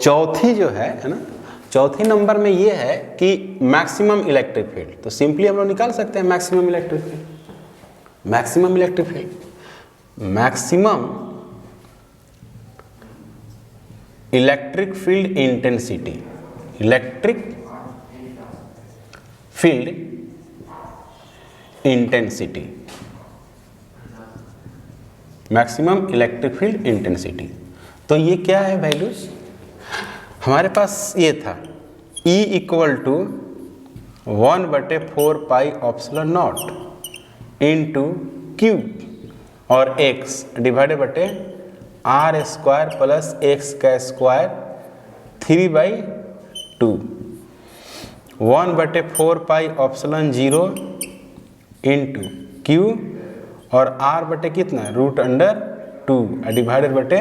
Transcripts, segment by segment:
चौथी जो है ना, चौथी नंबर में ये है कि मैक्सिमम इलेक्ट्रिक फील्ड। तो सिंपली हम लोग निकाल सकते हैं maximum electric field. Maximum electric field, maximum electric field intensity, electric field intensity, maximum electric field intensity. तो ये क्या है वैल्यूज, हमारे पास ये था E equal to 1/4 pi epsilon naught into q और x डिवाइडेड बटे आर स्क्वायर प्लस एक्स का square 3/2, 1/4 pi epsilon 0 into q और r बटे कितना √2 डिवाइडेड बटे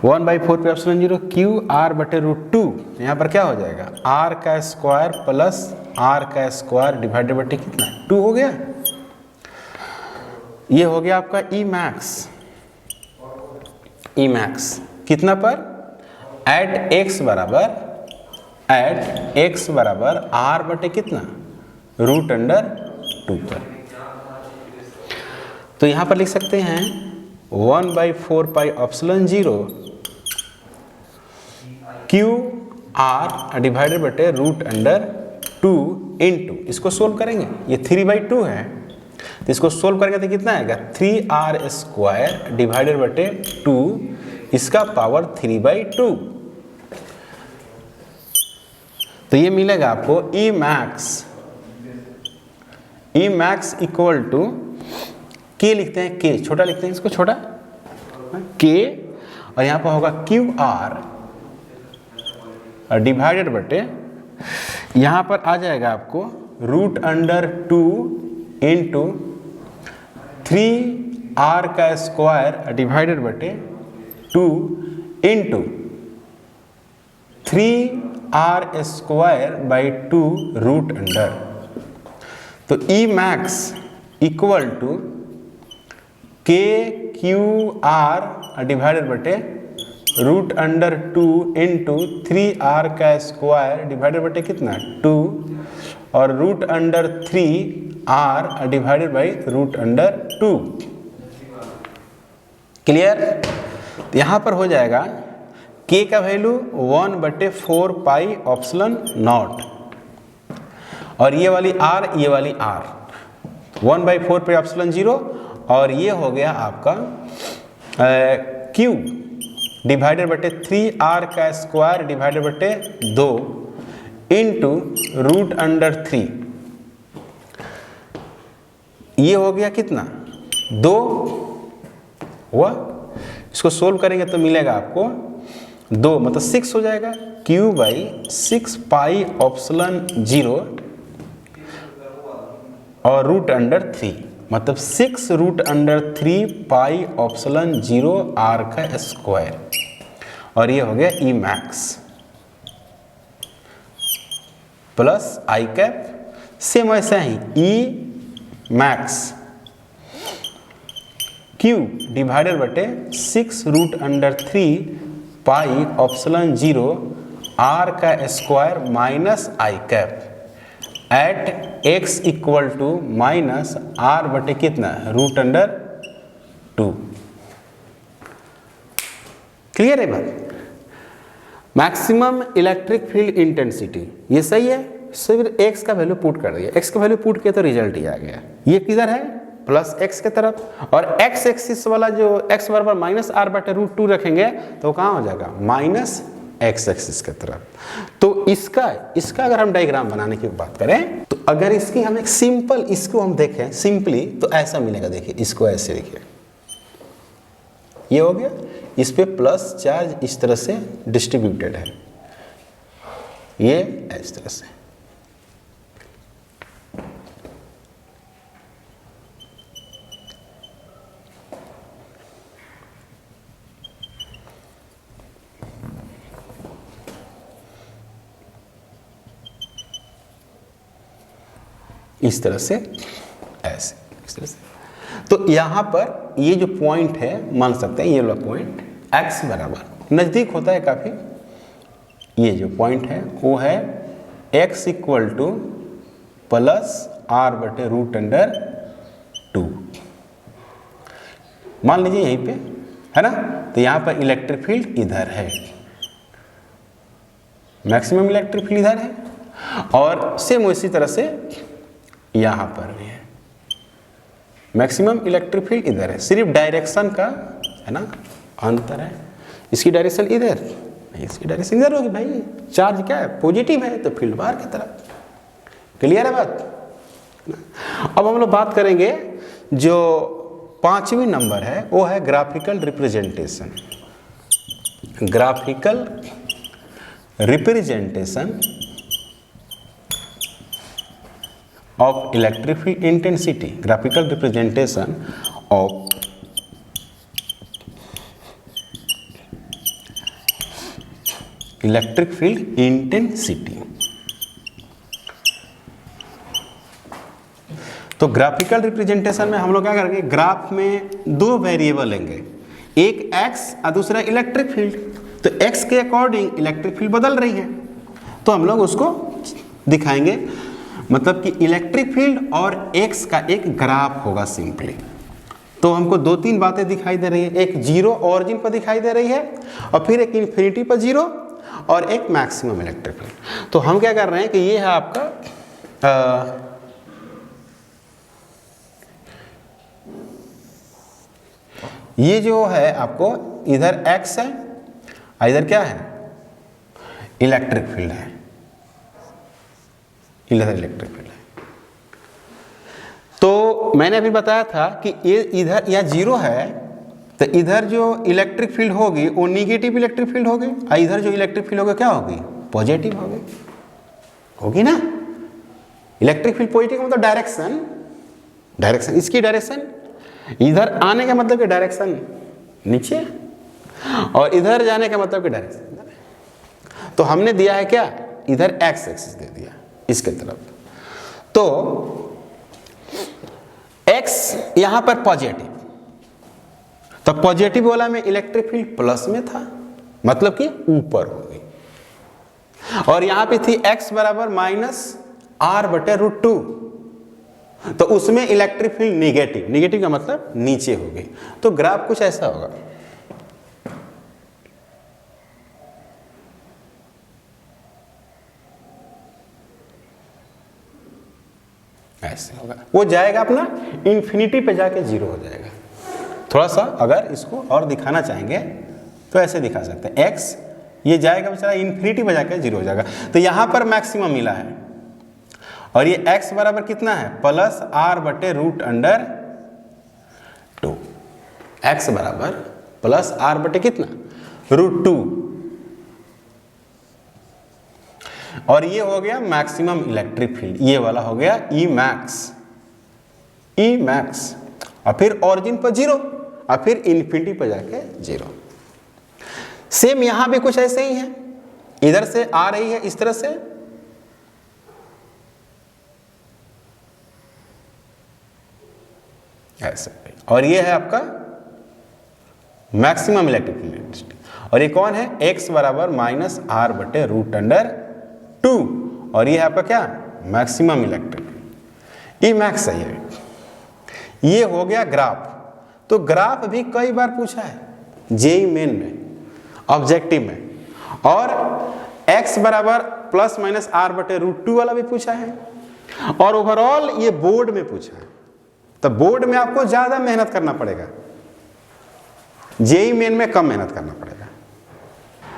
1/4 पे एप्सिलॉन 0 क्यू r बटे √2। यहाँ पर क्या हो जाएगा r का स्क्वायर प्लस r का स्क्वायर डिवाइडेड बटे कितना 2 हो गया। ये हो गया आपका E मैक्स। E मैक्स कितना पर, एट x बराबर r बटे कितना √2 पर। तो यहाँ पर लिख सकते हैं 1/4 पाई एप्सिलॉन 0 क्यू आर डिवाइडेड बटे √2 इंटू, इसको सोल्व करेंगे, ये 3/2 है तो इसको सोल्व करेंगे तो कितना आएगा 3r स्क्वायर डिवाइडेड बटे 2, इसका पावर 3/2। तो ये मिलेगा आपको E मैक्स इक्वल टू के लिखते हैं, के छोटा लिखते हैं इसको, छोटा के, और यहाँ पर होगा क्यू आर डिवाइडेड बटे, यहाँ पर आ जाएगा आपको √2 इंटू 3r का स्क्वायर डिवाइडेड बटे 2 इंटू 3r स्क्वायर बाई 2 √। तो E मैक्स इक्वल टू के क्यू आर डिवाइडेड बटे √2 इंटू 3r का स्क्वायर डिवाइडेड बटे कितना 2 और √3r डिवाइडेड बाई √2। क्लियर। तो यहाँ पर हो जाएगा k का वैल्यू 1/4 पाई एप्सिलॉन नॉट और ये वाली r, ये वाली r 1/4 पाई एप्सिलॉन 0 और ये हो गया आपका q डिवाइडेड बटे 3r का स्क्वायर डिवाइडेड बटे 2 इंटू √3। ये हो गया कितना 2 हुआ, इसको सोल्व करेंगे तो मिलेगा आपको 2 मतलब 6 हो जाएगा, q/6 पाई एप्सिलॉन 0 और √3 मतलब 6√3 पाई एप्सिलॉन 0 r का स्क्वायर, और ये हो गया E max plus I cap. Same ऐसा ही E मैक्स Q डिवाइडेड बटे 6√3 पाई एप्सिलॉन 0 r का square minus I cap at x equal to minus r बटे कितना √2। क्लियर है बात। मैक्सिमम इलेक्ट्रिक फील्ड इंटेंसिटी ये सही है, सिर्फ x का वैल्यू पुट कर दिया, x का वैल्यू पुट किया तो रिजल्ट ही आ गया। ये किधर है प्लस x के तरफ, और x एक्सिस वाला जो x बराबर माइनस r बटे √2 रखेंगे तो कहाँ हो जाएगा माइनस x एक्सिस के तरफ। तो इसका अगर हम डायग्राम बनाने की बात करें तो अगर इसकी हम एक सिंपल इसको हम देखें सिंपली तो ऐसा मिलेगा। देखिए इसको ऐसे देखिए, ये हो गया, इस पे प्लस चार्ज इस तरह से डिस्ट्रीब्यूटेड है, ये इस तरह से। इस तरह से ऐसे, इस तरह से। तो यहाँ पर ये जो पॉइंट है मान सकते हैं ये वाला पॉइंट x बराबर नज़दीक होता है काफ़ी। ये जो पॉइंट है वो है x equal two plus r बटे रूट अंडर 2। मान लीजिए यहीं पे है ना, तो यहाँ पर इलेक्ट्रिक फील्ड इधर है, मैक्सिमम इलेक्ट्रिक फील्ड इधर है, और सेम उसी तरह से यहाँ पर भी है, मैक्सिमम इलेक्ट्रिक फील्ड इधर है, सिर्फ डायरेक्शन का है ना अंतर है। इसकी डायरेक्शन इधर, इसकी डायरेक्शन इधर होगी भाई, चार्ज क्या है पॉजिटिव है तो फील्ड बाहर की तरफ। क्लियर है बात। अब हम लोग बात करेंगे जो 5वीं नंबर है वो है graphical representation. Graphical representation of electric field intensity. Graphical representation of electric field intensity. तो ग्राफिकल रिप्रेजेंटेशन में हम लोग क्या करेंगे, ग्राफ में दो वेरिएबल लेंगे, एक x और दूसरा इलेक्ट्रिक फील्ड। तो x के अकॉर्डिंग इलेक्ट्रिक फील्ड बदल रही है, तो हम लोग उसको दिखाएंगे, मतलब कि इलेक्ट्रिक फील्ड और x का एक ग्राफ होगा सिंपली। तो हमको 2-3 बातें दिखाई दे रही है, एक जीरो ऑरिजिन पर दिखाई दे रही है, और फिर एक इन्फिनिटी पर जीरो, और एक मैक्सिमम इलेक्ट्रिक फील्ड। तो हम क्या कर रहे हैं कि ये है आपका ये जो है आपको इधर x है और इधर क्या है इलेक्ट्रिक फील्ड है, इधर इलेक्ट्रिक फील्ड है। तो मैंने अभी बताया था कि ये इधर या जीरो है, तो इधर जो इलेक्ट्रिक फील्ड होगी वो निगेटिव इलेक्ट्रिक फील्ड होगी, और इधर जो इलेक्ट्रिक फील्ड होगी क्या होगी पॉजिटिव होगी ना। इलेक्ट्रिक फील्ड पॉजिटिव मतलब डायरेक्शन, डायरेक्शन इसकी डायरेक्शन इधर आने का मतलब कि डायरेक्शन नीचे, और इधर जाने का मतलब कि डायरेक्शन इधर। तो हमने दिया है क्या इधर x एक्सिस दे दिया इसके तरफ, तो x यहां पर पॉजिटिव, तो पॉजिटिव वाला में इलेक्ट्रिक फील्ड प्लस में था, मतलब कि ऊपर हो गई, और यहां पे थी x बराबर माइनस r बटे रूट 2, तो उसमें इलेक्ट्रिक फील्ड निगेटिव, निगेटिव का मतलब नीचे हो गई। तो ग्राफ कुछ ऐसा होगा, ऐसे होगा, वो जाएगा अपना इन्फिनिटी पे जाके जीरो हो जाएगा। थोड़ा सा अगर इसको और दिखाना चाहेंगे तो ऐसे दिखा सकते हैं, x ये जाएगा बेचारा इन्फिनिटी पे जाके जीरो हो जाएगा। तो यहां पर मैक्सिमम मिला है, और ये x बराबर कितना है प्लस r बटे रूट अंडर 2, x बराबर प्लस r बटे कितना रूट 2, और ये हो गया मैक्सिमम इलेक्ट्रिक फील्ड, ये वाला हो गया E मैक्स, और फिर ऑरिजिन पर जीरो, और फिर इन्फिनिटी पर जाके जीरो। सेम यहां भी कुछ ऐसे ही है, इधर से आ रही है इस तरह से, ऐसे, और ये है आपका मैक्सिमम इलेक्ट्रिक फील्ड इंटेंसिटी, और ये कौन है x बराबर माइनस r बटे रूट अंडर 2, और ये है आपका क्या maximum electric field E max है। ये हो गया ग्राफ। तो ग्राफ भी कई बार पूछा है जेईई मेन में, ऑब्जेक्टिव में, और x बराबर प्लस माइनस r बटे रूट 2 वाला भी पूछा है, और ओवरऑल ये बोर्ड में पूछा है। तो बोर्ड में आपको ज्यादा मेहनत करना पड़ेगा, जेईई मेन में कम मेहनत करना पड़ेगा।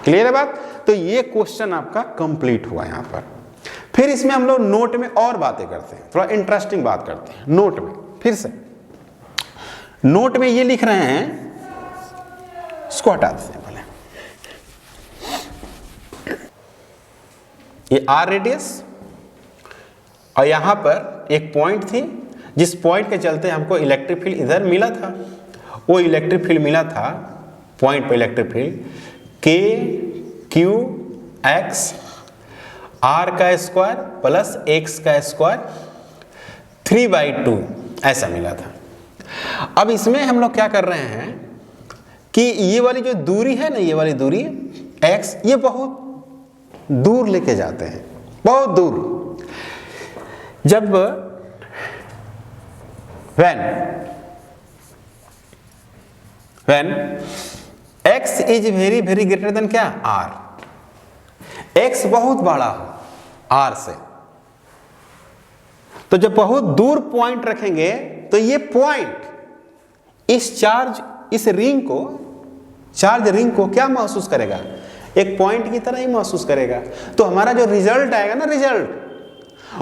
क्लियर है बात। तो ये क्वेश्चन आपका कंप्लीट हुआ यहां पर। फिर इसमें हम लोग नोट में और बातें करते हैं, थोड़ा इंटरेस्टिंग बात करते हैं नोट में। फिर से नोट में ये लिख रहे हैं, इसको हटा देते हैं पहले, ये r रेडियस, और यहां पर एक पॉइंट थी, जिस पॉइंट के चलते हमको इलेक्ट्रिक फील्ड इधर मिला था, वो इलेक्ट्रिक फील्ड मिला था पॉइंट पर इलेक्ट्रिक फील्ड KQX r का स्क्वायर प्लस x का स्क्वायर 3/2 ऐसा मिला था। अब इसमें हम लोग क्या कर रहे हैं कि ये वाली जो दूरी है ना, ये वाली दूरी x, ये बहुत दूर लेके जाते हैं, बहुत दूर। जब when x is very very greater than क्या, r, x बहुत बड़ा हो r से, तो जब बहुत दूर पॉइंट रखेंगे तो ये पॉइंट इस चार्ज, इस रिंग को, चार्ज रिंग को क्या महसूस करेगा, एक पॉइंट की तरह ही महसूस करेगा। तो हमारा जो रिजल्ट आएगा ना, रिजल्ट,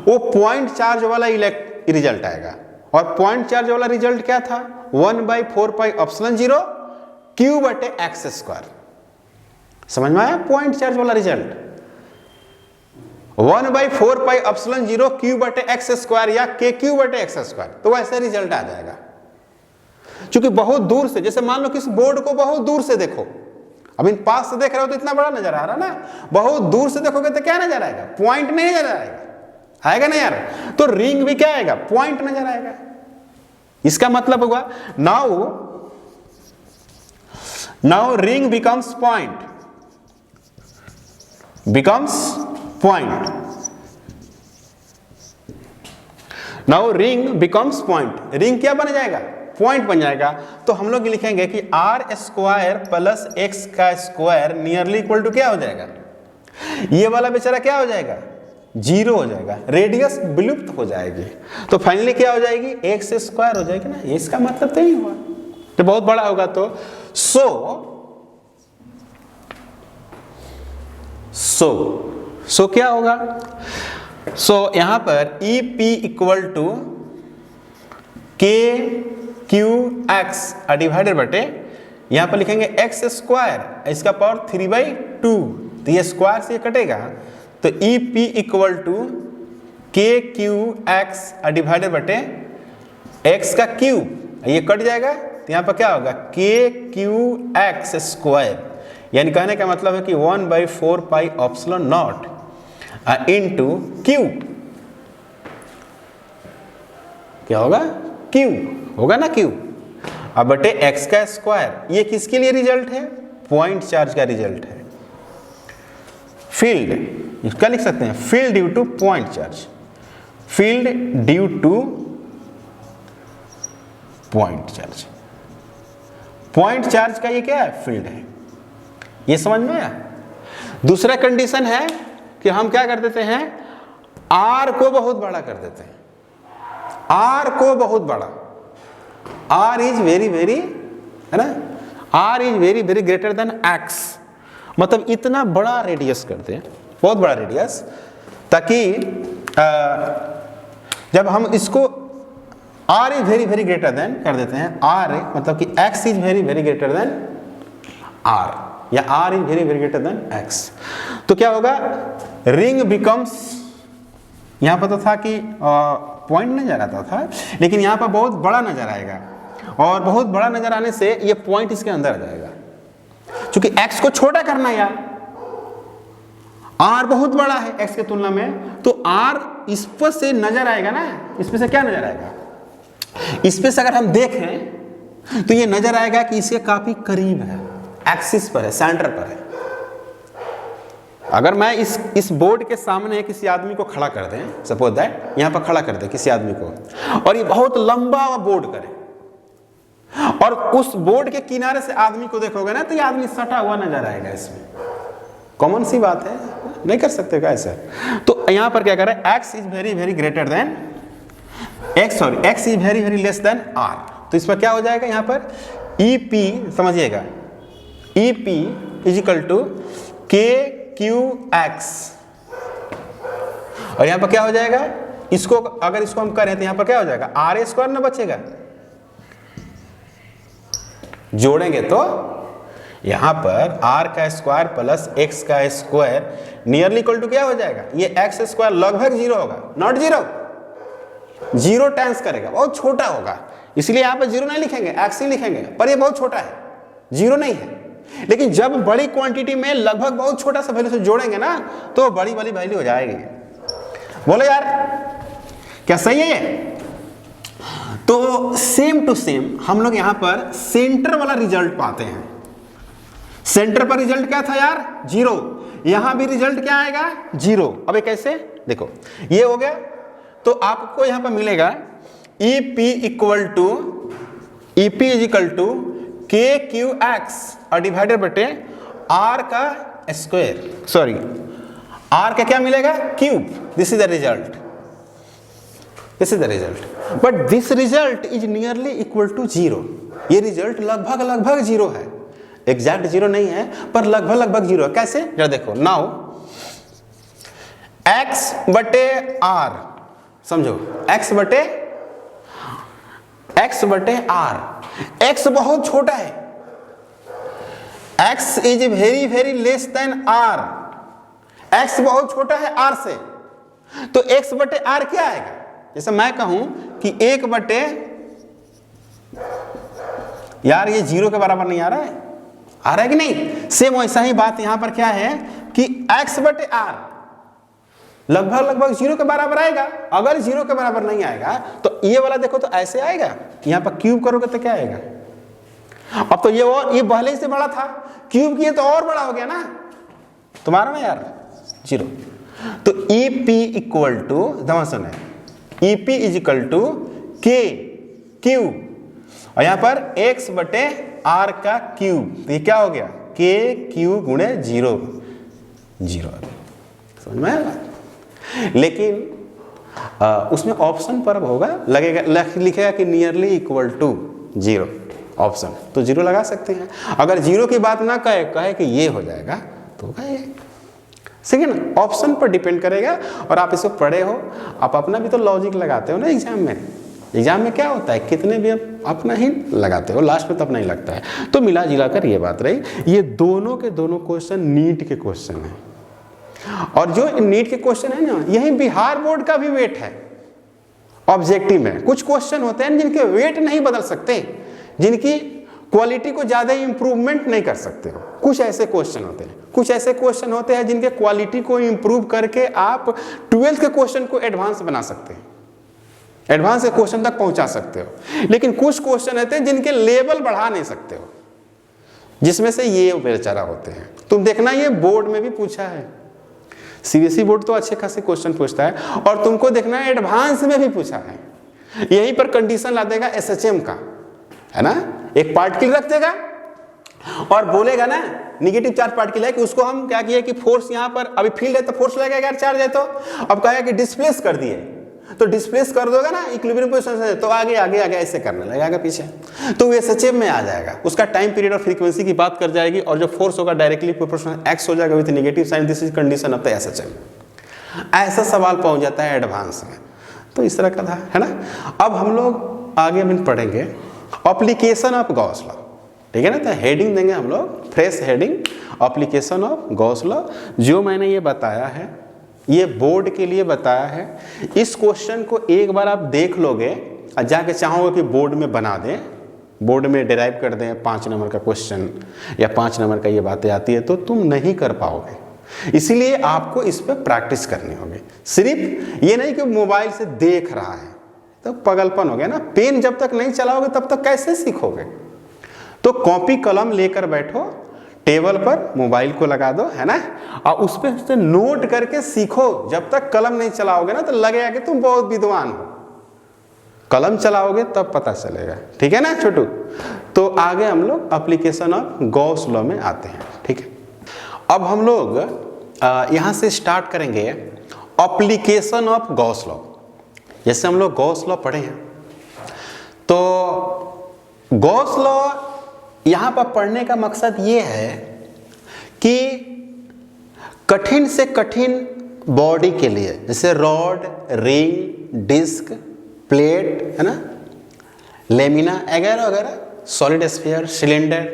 वो पॉइंट चार्ज वाला रिजल्ट आएगा। और पॉइंट चार्ज वाला रिजल्ट क्या था, 1/4πε0 q/x²। समझ में आया पॉइंट चार्ज वाला रिजल्ट, 1/4πε0 q/x² या kq/x²। तो वैसे रिजल्ट आ जाएगा। क्योंकि बहुत दूर से, जैसे मान लो किस बोर्ड को बहुत दूर से देखो, अब इन पास से देख रहे हो तो इतना बड़ा नजर आ रहा ना, बहुत दूर से देखोगे तो क्या नजर आएगा, पॉइंट नहीं नजर आएगा, आएगा ना यार। तो रिंग भी क्या आएगा, पॉइंट नजर आएगा। इसका मतलब होगा now ring becomes point, now ring becomes point, ring क्या बन जाएगा, पॉइंट बन जाएगा। तो हम लोग लिखेंगे कि r² plus x² nearly equal to क्या हो जाएगा, ये वाला बेचारा क्या हो जाएगा, 0 हो जाएगा, रेडियस विलुप्त हो जाएगी। तो फाइनली क्या हो जाएगी, x² हो जाएगी ना, ये इसका मतलब तो ही हुआ। तो बहुत बड़ा होगा तो सो क्या होगा, यहां पर EP equal to KQX divided बटे, यहां पर लिखेंगे x², इसका पावर 3/2, तो ये स्क्वायर से कटेगा, तो EP equal to KQX divided बटे x का क्यूब, ये कट जाएगा, तो यहां पर क्या होगा, KQX², यानी कहने का मतलब है कि 1/4πε0 इंटू Q, क्या होगा, Q होगा ना, Q, अब बटे x²। ये किसके लिए रिजल्ट है, पॉइंट चार्ज का रिजल्ट है। फील्ड क्या लिख सकते हैं, field due two point charge, field due two point charge. Point charge का ये क्या है, फील्ड है। ये समझ में आया। दूसरा कंडीशन है कि हम क्या कर देते हैं, r को बहुत बड़ा कर देते हैं, r को बहुत बड़ा, r इज वेरी वेरी, है ना, r is very very greater than x, मतलब इतना बड़ा रेडियस करते हैं, बहुत बड़ा रेडियस, ताकि जब हम इसको r is very very greater than कर देते हैं, r मतलब कि x is very very greater than r, या r is very very greater than x, तो क्या होगा, रिंग बिकम्स, यहां पर तो था कि पॉइंट नजर आता था, लेकिन यहां पर बहुत बड़ा नजर आएगा, और बहुत बड़ा नजर आने से ये पॉइंट इसके अंदर आ जाएगा। क्योंकि x को छोटा करना है यार, r बहुत बड़ा है x की तुलना में, तो r इस पर से नजर आएगा ना, इस पे से क्या नजर आएगा, इस पे से अगर हम देखें तो ये नजर आएगा कि इसके काफी करीब है, एक्सिस पर है, सेंटर पर है। अगर मैं इस बोर्ड के सामने किसी आदमी को खड़ा कर दें, सपोज दैट यहां पर खड़ा कर दे किसी आदमी को, और ये बहुत लंबा बोर्ड करे, और उस बोर्ड के किनारे से आदमी को देखोगे ना, तो ये आदमी सटा हुआ नजर आएगा। इसमें कॉमन सी बात है, नहीं कर सकते क्या ऐसा। तो यहां पर क्या करें, x is very very greater than x is very very less than r, तो इस पर क्या हो जाएगा, यहां पर EP समझिएगा, EP is equal to KQX, और यहां पर क्या हो जाएगा, इसको अगर इसको हम करें तो यहां पर क्या हो जाएगा, r² ना बचेगा, जोड़ेंगे तो यहां पर r² plus x² nearly equal to क्या हो जाएगा, ये x² लगभग 0 होगा, नॉट 0 टाइम्स करेगा, बहुत छोटा होगा, इसलिए यहां पर 0 नहीं लिखेंगे, x ही लिखेंगे, पर ये बहुत छोटा है, 0 नहीं है। लेकिन जब बड़ी क्वांटिटी में लगभग बहुत छोटा सा वैल्यू से जोड़ेंगे ना, तो बड़ी वाली वैल्यू हो जाएगी। बोलो यार, क्या सही है ये? तो सेम टू सेम हम लोग यहां पर सेंटर वाला रिजल्ट पाते हैं। सेंटर पर रिजल्ट क्या था यार, 0, यहां भी रिजल्ट क्या आएगा, 0। अब कैसे, देखो ये हो गया, तो आपको यहां पर मिलेगा EP is equal to KQX और डिवाइडेड बटे R का स्क्वायर, सॉरी R का क्या मिलेगा, cube. This is the result, this is the result, but this result is nearly equal to 0। ये रिजल्ट लगभग 0 है, एग्जैक्ट 0 नहीं है पर लगभग 0 है। कैसे, जरा देखो, नाउ x बटे R, समझो x बटे R, x बहुत छोटा है, x is very less than R, x बहुत छोटा है R से, तो x बटे R क्या आएगा, जैसे मैं कहूं कि 1 बटे, यार ये 0 के बराबर नहीं आ रहा है कि नहीं, सेम वैसा ही बात यहां पर क्या है कि x बटे R लगभग 0 के बराबर आएगा। अगर 0 के बराबर नहीं आएगा तो ये वाला देखो तो ऐसे आएगा, यहां पर क्यूब करोगे तो क्या आएगा, अब तो ये पहले से बड़ा था, क्यूब किए तो और बड़ा हो गया ना तुम्हारा ना यार, 0। तो EP इक्वल टू, सुने, EP is equal to K cube, और यहां पर x बटे R का क्यूब, तो ये क्या हो गया, K क्यूब गुणे 0, समझ में आया। लेकिन उसमें ऑप्शन पर होगा, लगेगा लिखेगा कि नियरली इक्वल टू 0 ऑप्शन, तो 0 लगा सकते हैं। अगर 0 की बात ना कहे कि ये हो जाएगा तो होगा ये, ठीक है ना, ऑप्शन पर डिपेंड करेगा। और आप इसको पढ़े हो, आप अपना भी तो लॉजिक लगाते हो ना एग्जाम में क्या होता है, कितने भी आप अपना ही लगाते हो, लास्ट में तो अपना ही लगता है। तो मिला जुला कर ये बात रही, ये दोनों के दोनों क्वेश्चन नीट के क्वेश्चन है, और जो नीट के क्वेश्चन है ना, यही बिहार बोर्ड का भी वेट है ऑब्जेक्टिव में। कुछ क्वेश्चन होते हैं जिनके वेट नहीं बदल सकते, जिनकी क्वालिटी को ज्यादा इंप्रूवमेंट नहीं कर सकते हो, कुछ ऐसे क्वेश्चन होते हैं जिनके क्वालिटी को इंप्रूव करके आप 12th के क्वेश्चन को एडवांस बना सकते हैं, एडवांस के क्वेश्चन तक पहुंचा सकते हो। लेकिन कुछ क्वेश्चन होते हैं जिनके लेवल बढ़ा नहीं सकते हो, जिसमें से ये बेचारा होते हैं। तुम देखना ये बोर्ड में भी पूछा है, CBSE बोर्ड तो अच्छे खासे क्वेश्चन पूछता है, और तुमको देखना है एडवांस में भी पूछा है। यहीं पर कंडीशन ला देगा SHM का, है ना, एक पार्टिकल रख देगा और बोलेगा ना निगेटिव चार्ज पार्टिकल है कि उसको हम क्या किए कि फोर्स, यहाँ पर अभी फील्ड है तो फोर्स लगेगा, चार्ज है तो अब कहेगा कि डिस्प्लेस कर दिए, तो डिस्प्लेस कर दोगे ना इक्विलिब्रियम पोजीशन से, तो आगे ऐसे करने लगेगा पीछे, तो वो SHM में आ जाएगा। उसका टाइम पीरियड और फ्रीक्वेंसी की बात कर जाएगी, और जो फोर्स होगा डायरेक्टली प्रोपोर्शनल x हो जाएगा with negative sign, this is condition of the SHM। ऐसा सवाल पहुंच जाता है एडवांस में, तो इस तरह का था, है ना। अब हम लोग आगे पढ़ेंगे एप्लीकेशन ऑफ गॉस लॉ, ठीक है ना। तो हेडिंग देंगे हम लोग, fresh heading, application of Gauss law. जो मैंने ये बताया है ये बोर्ड के लिए बताया है। इस क्वेश्चन को एक बार आप देख लोगे और जाके चाहोगे कि बोर्ड में बना दें, बोर्ड में डिराइव कर दें 5 नंबर का क्वेश्चन या 5 नंबर का ये बातें आती है, तो तुम नहीं कर पाओगे। इसीलिए आपको इस पर प्रैक्टिस करनी होगी। सिर्फ ये नहीं कि मोबाइल से देख रहा है तो पगलपन हो गया ना, पेन जब तक नहीं चलाओगे तब तक कैसे सीखोगे। तो कॉपी कलम लेकर बैठो, टेबल पर मोबाइल को लगा दो, है ना, और उस पर उससे नोट करके सीखो। जब तक कलम नहीं चलाओगे ना तो लगेगा कि तुम बहुत विद्वान हो, कलम चलाओगे तब पता चलेगा, ठीक है ना छोटू। तो आगे हम लोग एप्लीकेशन ऑफ गॉस लॉ में आते हैं, ठीक है। अब हम लोग यहाँ से स्टार्ट करेंगे एप्लीकेशन ऑफ गॉस लॉ। जैसे हम लोग गॉस लॉ पढ़े हैं, तो गॉस लॉ यहाँ पर पढ़ने का मकसद ये है कि कठिन से कठिन बॉडी के लिए, जैसे रॉड, रिंग, डिस्क, प्लेट, है ना, लेमिना वगैरह वगैरह, सॉलिड स्फीयर, सिलेंडर,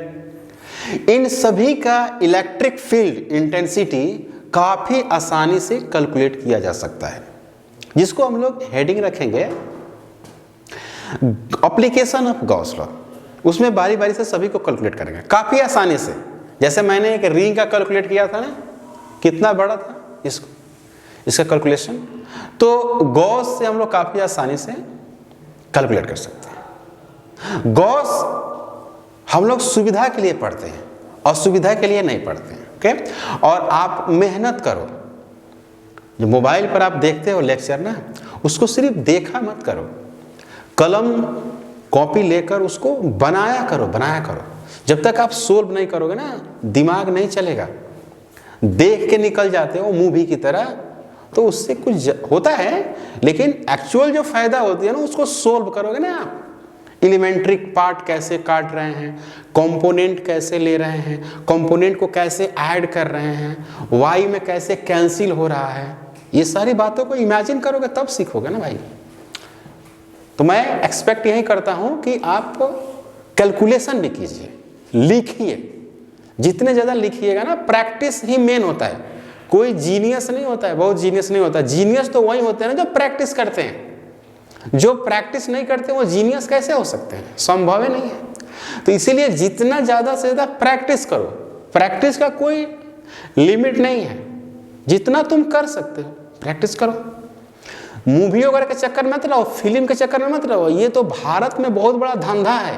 इन सभी का इलेक्ट्रिक फील्ड इंटेंसिटी काफ़ी आसानी से कैलकुलेट किया जा सकता है, जिसको हम लोग हेडिंग रखेंगे एप्लीकेशन ऑफ गॉस लॉ। उसमें बारी बारी से सभी को कैलकुलेट करेंगे काफ़ी आसानी से। जैसे मैंने एक रिंग का कैलकुलेट किया था ना, कितना बड़ा था इसका कैलकुलेशन, तो गॉस से हम लोग काफ़ी आसानी से कैलकुलेट कर सकते हैं। गॉस हम लोग सुविधा के लिए पढ़ते हैं, असुविधा के लिए नहीं पढ़ते हैं। ओके, और आप मेहनत करो। जो मोबाइल पर आप देखते हो लेक्चर ना, उसको सिर्फ देखा मत करो, कलम कॉपी लेकर उसको बनाया करो। जब तक आप सोल्व नहीं करोगे ना, दिमाग नहीं चलेगा। देख के निकल जाते हो मूवी की तरह, तो उससे कुछ होता है, लेकिन एक्चुअल जो फायदा होती है ना, उसको सोल्व करोगे ना आप। एलिमेंट्री पार्ट कैसे काट रहे हैं, कंपोनेंट कैसे ले रहे हैं, कंपोनेंट को कैसे ऐड कर रहे हैं, वाई में कैसे कैंसिल हो रहा है, ये सारी बातों को इमेजिन करोगे तब सीखोगे ना भाई। तो मैं एक्सपेक्ट यही करता हूं कि आप कैलकुलेशन भी कीजिए, लिखिए। जितने ज़्यादा लिखिएगा ना, प्रैक्टिस ही मेन होता है। कोई जीनियस नहीं होता है, बहुत जीनियस नहीं होता। जीनियस तो वही होते हैं ना जो प्रैक्टिस करते हैं। जो प्रैक्टिस नहीं करते वो जीनियस कैसे हो सकते हैं? संभव ही नहीं है। तो इसीलिए जितना ज़्यादा से ज़्यादा प्रैक्टिस करो। प्रैक्टिस का कोई लिमिट नहीं है, जितना तुम कर सकते हो प्रैक्टिस करो। मूवी वगैरह के चक्कर में मत रहो, फिल्म के चक्कर में मत रहो। ये तो भारत में बहुत बड़ा धंधा है।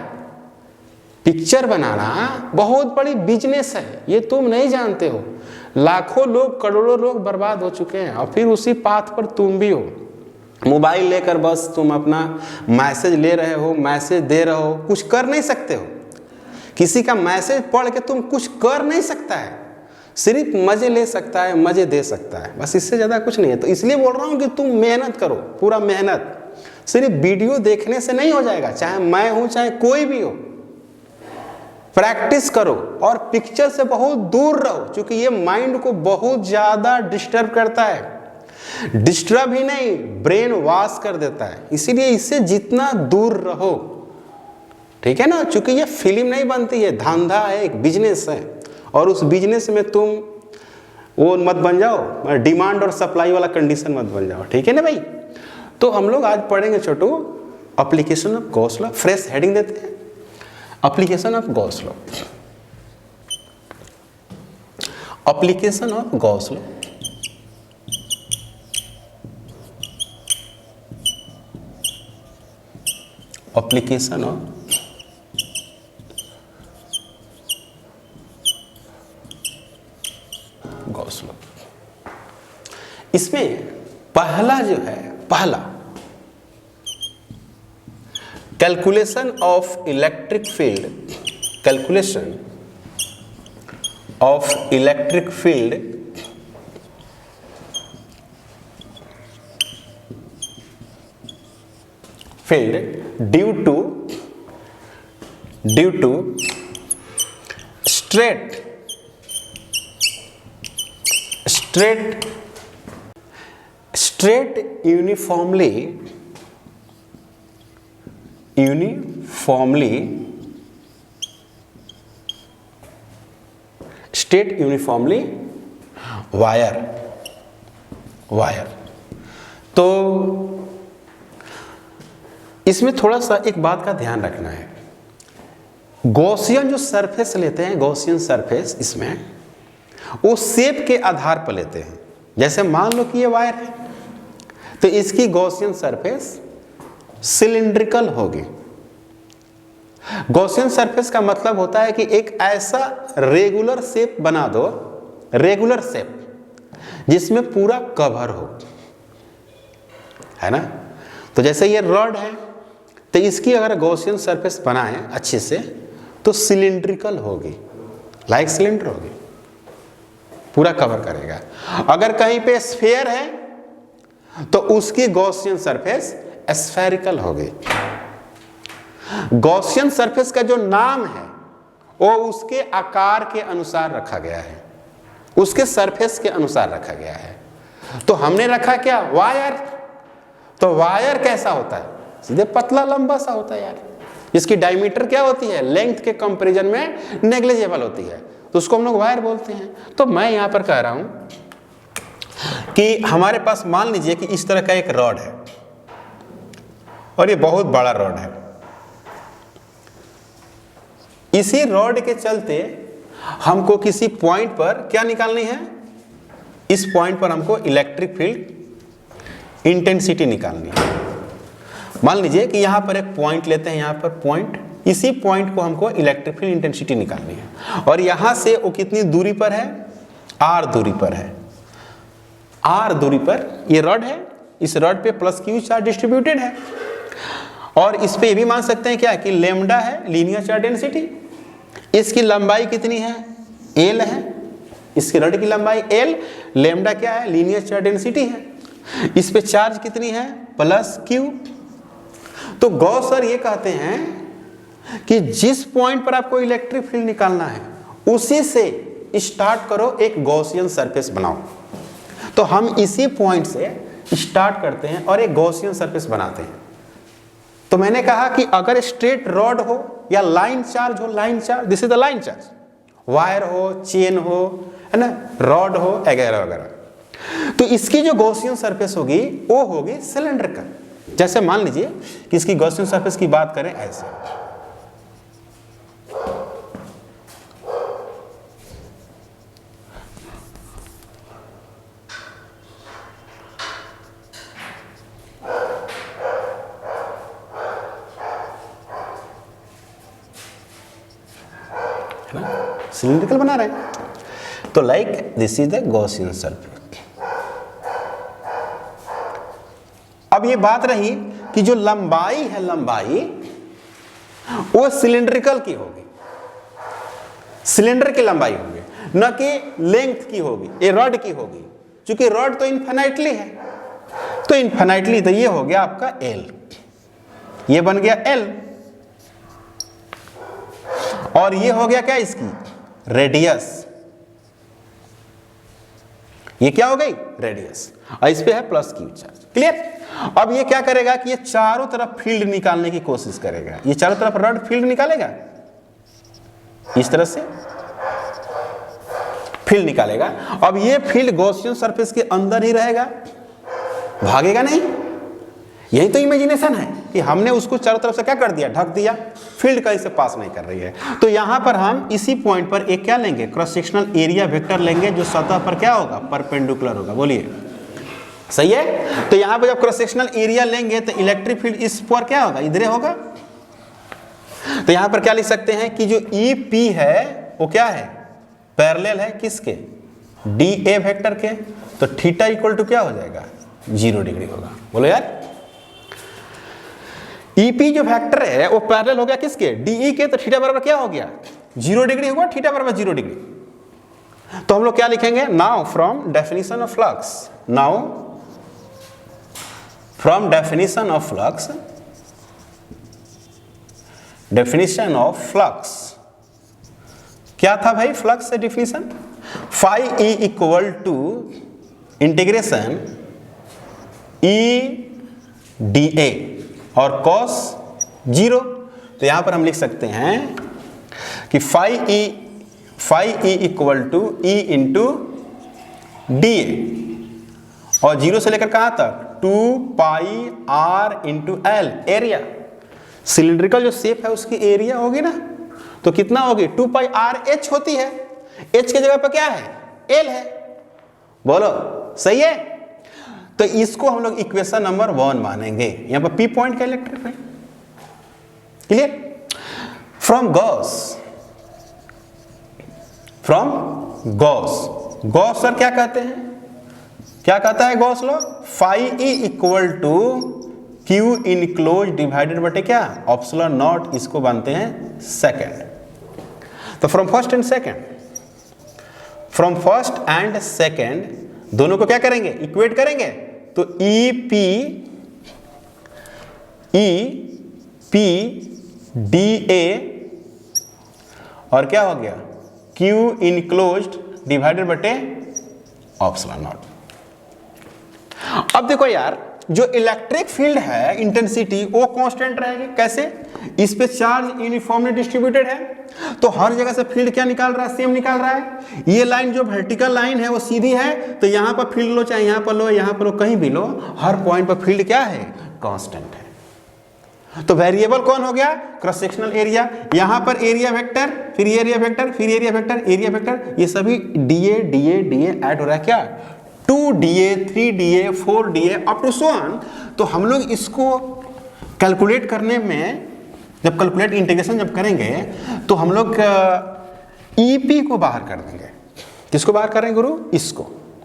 पिक्चर बनाना बहुत बड़ी बिजनेस है, ये तुम नहीं जानते हो। लाखों लोग, करोड़ों लोग बर्बाद हो चुके हैं, और फिर उसी पाथ पर तुम भी हो। मोबाइल लेकर बस तुम अपना मैसेज ले रहे हो, मैसेज दे रहे हो, कुछ कर नहीं सकते हो। किसी का मैसेज पढ़ के तुम कुछ कर नहीं सकता है, सिर्फ मजे ले सकता है, मजे दे सकता है, बस इससे ज़्यादा कुछ नहीं है। तो इसलिए बोल रहा हूँ कि तुम मेहनत करो, पूरा मेहनत। सिर्फ वीडियो देखने से नहीं हो जाएगा, चाहे मैं हूँ चाहे कोई भी हो। प्रैक्टिस करो और पिक्चर से बहुत दूर रहो, क्योंकि ये माइंड को बहुत ज़्यादा डिस्टर्ब करता है। डिस्टर्ब ही नहीं, ब्रेन वॉश कर देता है। इसीलिए इससे जितना दूर रहो, ठीक है ना। क्योंकि ये फिल्म नहीं बनती है, धंधा है, एक बिजनेस है। और उस बिजनेस में तुम वो मत बन जाओ, डिमांड और सप्लाई वाला कंडीशन मत बन जाओ, ठीक है ना भाई। तो हम लोग आज पढ़ेंगे छोटू application of Gauss law. Fresh heading देते हैं, application of Gauss law. Application of Gauss law. Application of Gauss law. इसमें पहला जो है, पहला calculation of electric field, calculation of electric field due to straight uniformly wire. तो इसमें थोड़ा सा एक बात का ध्यान रखना है। गॉसियन जो सरफेस लेते हैं, गॉसियन सरफेस, इसमें वो शेप के आधार पर लेते हैं। जैसे मान लो कि ये वायर है, तो इसकी गॉसियन सरफेस सिलिंड्रिकल होगी। गॉसियन सरफेस का मतलब होता है कि एक ऐसा रेगुलर शेप बना दो, रेगुलर शेप, जिसमें पूरा कवर हो, है ना। तो जैसे ये रॉड है, तो इसकी अगर गॉसियन सरफेस बनाएं अच्छे से, तो सिलिंड्रिकल होगी, लाइक सिलेंडर होगी, पूरा कवर करेगा। अगर कहीं पे स्फीयर है, तो उसकी गॉसियन सरफेस स्फेरिकल होगी। गॉसियन सरफेस का जो नाम है वो उसके आकार के अनुसार रखा गया है, उसके सरफेस के अनुसार रखा गया है। तो हमने रखा क्या? वायर। तो वायर कैसा होता है? सीधे पतला लंबा सा होता है यार। इसकी डायमीटर क्या होती है? लेंथ के कंपैरिजन में नेग्लिजिबल होती है, तो उसको हम लोग वायर बोलते हैं। तो मैं यहां पर कह रहा हूं कि हमारे पास मान लीजिए कि इस तरह का एक रॉड है, और ये बहुत बड़ा रॉड है। इसी रॉड के चलते हमको किसी पॉइंट पर क्या निकालनी है? इस पॉइंट पर हमको इलेक्ट्रिक फील्ड इंटेंसिटी निकालनी है। मान लीजिए कि यहां पर एक पॉइंट लेते हैं, यहां पर पॉइंट इसी पॉइंट को हमको इलेक्ट्रिक फील्ड इंटेंसिटी निकालनी है। और यहां से वो कितनी दूरी पर है, r दूरी पर है। r दूरी पर ये रॉड है, इस रॉड पे प्लस क्यू चार्ज डिस्ट्रीब्यूटेड है। और इस पे ये भी मान सकते हैं क्या कि लैम्डा है लीनियर चार्ज डेंसिटी। इसकी लंबाई कितनी है, l है, इसकी रॉड की लंबाई l, लैम्डा क्या है, लीनियर चार्ज डेंसिटी है। इस पे चार्ज कितनी है, प्लस क्यू। तो गॉस सर ये कहते हैं कि जिस पॉइंट पर आपको इलेक्ट्रिक फील्ड निकालना है उसी से स्टार्ट करो, एक गॉसियन सरफेस बनाओ। तो हम इसी पॉइंट से स्टार्ट करते हैं और एक गॉसियन सरफेस बनाते हैं। तो मैंने कहा कि अगर स्ट्रेट रॉड हो या लाइन चार्ज हो, line charge, this is the line charge, wire हो, चेन हो, है ना, रॉड हो वगैरह वगैरह, तो इसकी जो गॉसियन सरफेस होगी वो होगी सिलेंड्रिकल। जैसे मान लीजिए कि इसकी गॉसियन सरफेस की बात करें ऐसे, सिलिंड्रिकल बना रहे हैं। तो like this is the Gaussian surface. अब ये बात रही कि जो लंबाई है, लंबाई वो सिलिंड्रिकल की होगी, सिलेंडर की लंबाई होगी, न कि लेंथ की होगी, ये रॉड की होगी। क्योंकि रॉड तो इन्फिनाइटली है, तो इन्फिनाइटली तो ये हो गया आपका एल, ये बन गया एल, और ये हो गया क्या इसकी रेडियस, ये क्या हो गई रेडियस, और इस पे है प्लस क्यू चार्ज। क्लियर। अब ये क्या करेगा कि ये चारों तरफ फील्ड निकालने की कोशिश करेगा, ये चारों तरफ रॉड फील्ड निकालेगा, इस तरह से फील्ड निकालेगा। अब ये फील्ड गॉसियन सरफेस के अंदर ही रहेगा, भागेगा नहीं। यही तो इमेजिनेशन है कि हमने उसको चारों तरफ से क्या कर दिया, ढक दिया, फील्ड कहीं से पास नहीं कर रही है। तो यहां पर हम इसी पॉइंट पर एक क्या लेंगे, क्रॉस सेक्शनल एरिया वेक्टर लेंगे, जो सतह पर क्या होगा, परपेंडिकुलर होगा। बोलिए सही है। तो यहां पर जब क्रॉस सेक्शनल एरिया लेंगे तो इलेक्ट्रिक फील्ड इस पर क्या होगा, इधर होगा। तो यहां पर क्या लिख सकते हैं कि जो EP है वो क्या है, पैरेलल है किसके, DA वेक्टर के। तो थीटा इक्वल टू क्या हो जाएगा, 0 डिग्री होगा। बोलो यार, EP जो वेक्टर है वो पैरेलल हो गया किसके, DE के। तो थीटा बराबर क्या हो गया, 0 डिग्री होगा, थीटा बराबर 0 डिग्री। तो हम लोग क्या लिखेंगे, now from definition of flux, now from definition of flux, definition of flux क्या था भाई, फ्लक्स से definition, phi E equal to integration EDA और cos 0। तो यहां पर हम लिख सकते हैं कि phi E equal to E into DA, और 0 से लेकर कहां तक, 2 pi R into L, area. Cylindrical जो शेप है उसकी एरिया होगी ना, तो कितना होगी, 2 पाई RH होती है, H के जगह पर क्या है, L है। बोलो सही है। तो इसको हम लोग इक्वेशन नंबर 1 मानेंगे। यहां पर P पॉइंट का electric field. Clear. From Gauss sir क्या कहते हैं, क्या कहता है Gauss law, phi E equal to Q enclose divided बटे क्या, एप्सिलॉन नॉट, इसको बनते हैं सेकेंड। तो फ्रॉम फर्स्ट एंड सेकेंड दोनों को क्या करेंगे, इक्वेट करेंगे। तो EP DA और क्या हो गया, Q इनक्लोज्ड डिवाइडेड बटे एप्सिलॉन नॉट। अब देखो यार, जो इलेक्ट्रिक फील्ड है इंटेंसिटी वो कांस्टेंट रहेगी। कैसे, इस पे चार्ज यूनिफॉर्मली डिस्ट्रीब्यूटेड है, तो हर जगह से फील्ड क्या निकाल रहा है, सेम निकाल रहा है। ये लाइन जो वर्टिकल लाइन है वो सीधी है, तो यहां पर फील्ड लो, चाहे यहां पर लो, यहां पर लो, कहीं भी लो, हर पॉइंट पर फील्ड क्या है, कांस्टेंट है। तो वेरिएबल कौन हो गया, क्रॉस सेक्शनल एरिया। यहां पर एरिया वेक्टर, फिर एरिया वेक्टर, फिर एरिया वेक्टर, एरिया वेक्टर, ये सभी DA ऐड हो रहा है क्या, 2DA 3DA 4DA up to so on. तो हम लोग इसको कैलकुलेट करने में जब कैलकुलेट इंटीग्रेशन जब करेंगे तो हम लोग ईपी को बाहर कर देंगे। किसको बाहर करेंगे गुरु? इसको।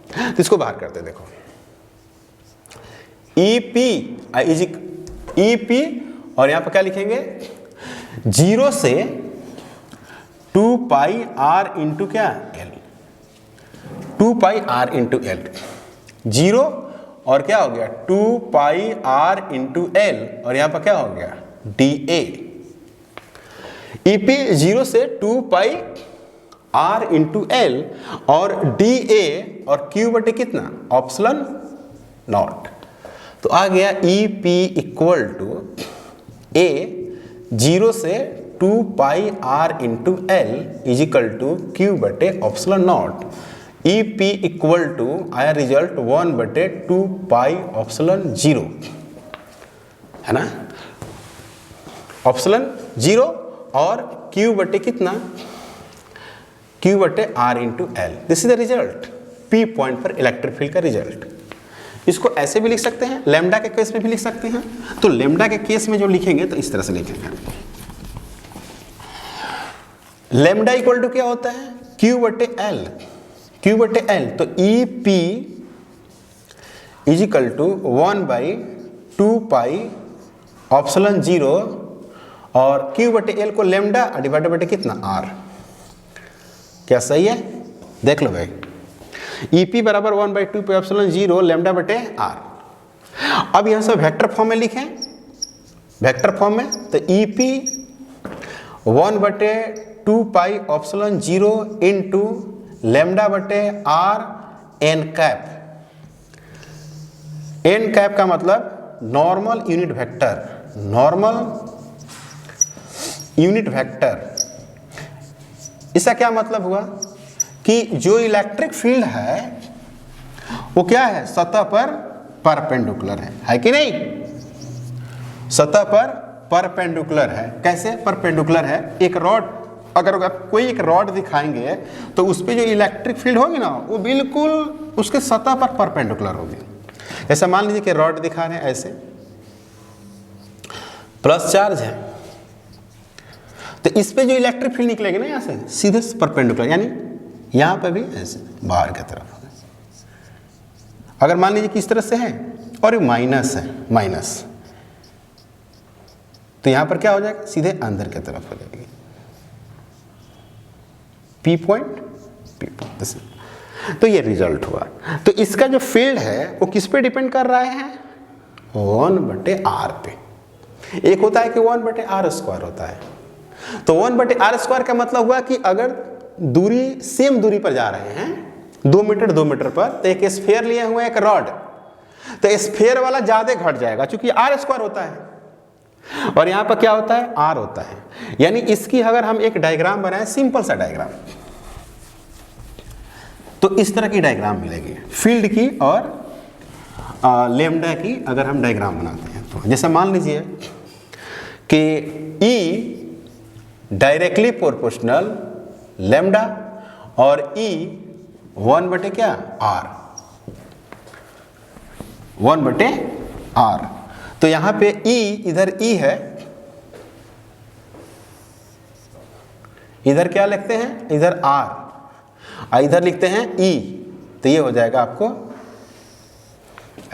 तो इसको बाहर करते देखो, ईपी ईपी और यहां पर क्या लिखेंगे? 0 से 2 पाई आर इंटू क्या? L. 2 pi are into L. 0 और क्या हो गया? 2 पाई आर इंटू एल और यहां पर क्या हो गया? D A. ईपी 0 से 2 पाई आर इंटू एल और डी ए और क्यू बटे कितना? Epsilon naught. तो आ गया e p equal to a 0 से 2 pi are into l equal to q बटे epsilon naught. E p equal to आया रिजल्ट 1 बटे 2 पाई ऑप्सलन 0, है ना? ऑप्सलन 0 और क्यू बटे कितना? क्यू बटे R into L. This is the result, P point पर इलेक्ट्रिक फील्ड का रिजल्ट। इसको ऐसे भी लिख सकते हैं, लैम्डा के केस में भी लिख सकते हैं। तो लैम्डा के केस में जो लिखेंगे तो इस तरह से लिखेंगे, लैम्डा इक्वल टू क्या होता है? क्यू बटे एल। क्यू बटे एल, तो E P is equal to 1 by 2 pi epsilon 0 और क्यू बटे एल को लैम्डा डिवाइडेड बटे कितना? आर। क्या सही है? देख लो भाई, EP बराबर 1 बाई 2 पाई एप्सिलॉन 0 लैम्डा बटे आर। अब यहां से वेक्टर फॉर्म में लिखें, वेक्टर फॉर्म में, तो EP 1 बटे 2 पाई एप्सिलॉन 0 इंटू लैम्डा बटे R N cap. N cap का मतलब normal unit vector, normal unit vector. इसका क्या मतलब हुआ कि जो इलेक्ट्रिक फील्ड है वो क्या है? सतह पर परपेंडिकुलर है कि नहीं? सतह पर परपेंडिकुलर है। कैसे परपेंडिकुलर है? एक रॉड, अगर आप कोई एक रॉड दिखाएंगे तो उस पर जो इलेक्ट्रिक फील्ड होगी ना वो बिल्कुल उसके सतह पर परपेंडिकुलर होगी। जैसे मान लीजिए कि रॉड दिखा रहे हैं, ऐसे प्लस चार्ज है, तो इस पे जो इलेक्ट्रिक फील्ड निकलेगी ना यहां से सीधे परपेंडिकुलर, यानी यहां पे भी ऐसे बाहर की तरफ। अगर मान लीजिए कि इस तरह से है और ये माइनस है, माइनस, तो यहां पर क्या हो जाएगा? सीधे अंदर की तरफ हो जाएगी। P point, P point. तो ये रिजल्ट हुआ। तो इसका जो फील्ड है वो किस पे डिपेंड कर रहा है? 1 बटे आर पे। एक होता है कि 1 बटे आर स्क्वायर होता है, तो 1 बटे आर स्क्वायर का मतलब हुआ कि अगर दूरी सेम दूरी पर जा रहे हैं 2 मीटर 2 मीटर पर, तो एक स्फीयर लिए हुए एक रॉड, तो स्फीयर वाला ज्यादा घट जाएगा क्योंकि आर स्क्वायर होता है और यहां पर क्या होता है? आर होता है। यानी इसकी अगर हम एक डायग्राम बनाएं, सिंपल सा डायग्राम, तो इस तरह की डायग्राम मिलेगी फील्ड की और लैम्डा की। अगर हम डायग्राम बनाते हैं तो जैसे मान लीजिए कि E डायरेक्टली प्रोपोर्शनल लैम्डा और E 1 बटे क्या? आर, 1 बटे आर। तो यहां पे E, इधर E है, इधर क्या लिखते हैं? इधर R, इधर लिखते हैं E, तो ये हो जाएगा आपको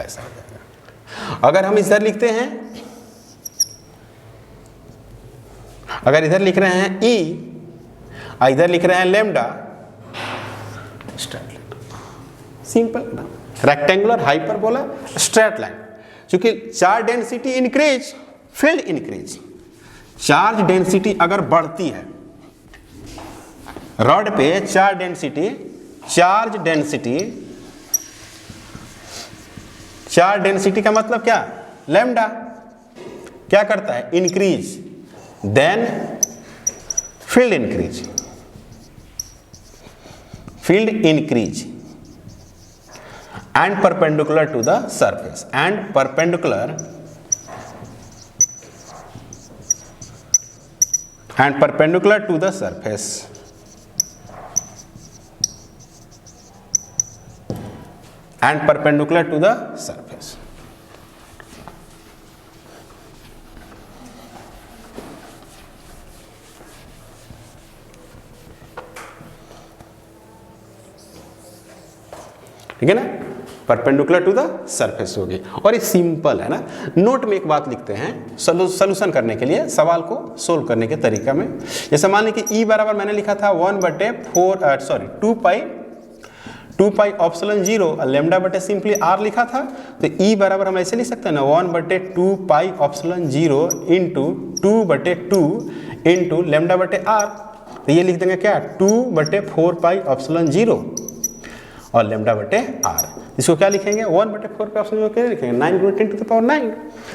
ऐसा हो जाएगा। अगर हम इधर लिखते हैं, अगर इधर लिख रहे हैं E, इधर लिख रहे हैं lambda, straight line, simple rectangular hyperbola straight line. क्योंकि charge density increase, field increase. Charge density अगर बढ़ती है रॉड पे, चार्ज डेंसिटी का मतलब क्या? लैम्डा क्या करता है? Increase, then field increase, field increase and perpendicular to the surface, and perpendicular to the surface, and perpendicular to the surface. ठीक है ना, परपेंडिकुलर टू द सरफेस होगी। और ये सिंपल है ना। नोट में एक बात लिखते हैं सोल्यूशन करने के लिए, सवाल को सोल्व करने के तरीका में। जैसे मान लीजिए कि E बराबर मैंने लिखा था 2 पाई ऑप्सिलन 0 और लेमडा बटे सिंपली R लिखा था, तो E बराबर हम ऐसे लिख सकते हैं ना 1/2 pi epsilon 0 into 2/2 into lambda बटे R। तो ये लिख देंगे क्या 2/4 पाई ऑप्सिलन 0 और लेमडा बटे R। इसको क्या लिखेंगे 1/4 पाई ऑप्सिलन 0 क्या लिखेंगे 9 × 10 टू द पावर 9।